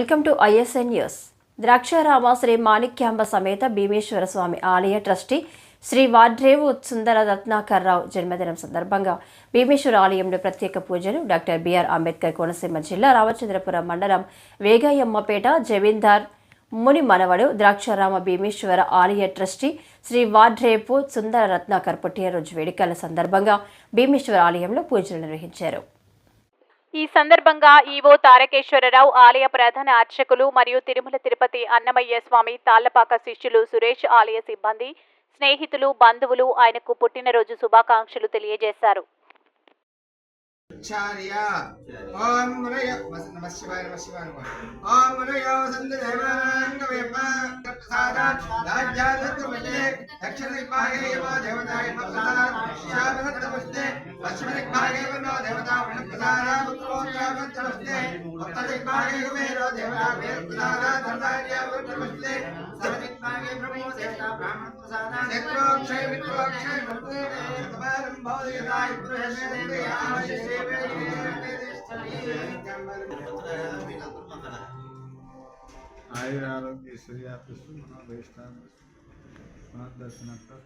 Welcome to ISN news. Draksharama Sri Manikyamba సమేత భీమేశ్వర స్వామి ఆలయ trustee Sri Vadrevu Sundara Ratnakar Rao జన్మదినం సందర్భంగా భీమేశ్వర ఆలయంలో ప్రత్యేక పూజలు. డాక్టర్ బిఆర్ అంబేద్కర్ కోనసీమ జిల్లా రామచంద్రపురం మండలం వేగాయమ్మపేట జమీందార్ ముని మనవడు ద్రాక్షారామ భీమేశ్వర ఆలయ ట్రస్టీ శ్రీ వాడ్రేపు సుందర రత్నాకర్ పుట్టినరోజు వేడుకల సందర్భంగా భీమేశ్వర ఆలయంలో పూజలు నిర్వహించారు. ఈ సందర్భంగా ఈవో తారకేశ్వరరావు, ఆలయ ప్రధాన అర్చకులు మరియు తిరుమల తిరుపతి అన్నమయ్య స్వామి తాళ్లపాక శిష్యులు సురేష్, ఆలయ సిబ్బంది, స్నేహితులు, బంధువులు ఆయనకు పుట్టినరోజు శుభాకాంక్షలు తెలియజేశారు. ओम मुनय नमः शिवाय ओम मुनय वसंतदेवांगवेम प्रसादात् राज्यादत्तमस्ते दक्षिणदिग्भागे एव देवताय प्रसादात् शामदत्तमस्ते पश्चिमदिग्भागे एव नो देवता प्रसादात् उत्तरोत्तरमस्ते उत्तरदिग्भागे एव नो देवता प्रसादात् धर्मार्यावत्तमस्ते सर्वदिग्भागे ब्रह्मो देवता ब्राह्मण प्रसादात् नेत्रोक्षय वित्रोक्षय भवते समारंभो देवताय पुरुषस्य आयुर आरोग्य श्रेयास्तु मनोभीष्टान मनोदर्शनार्थं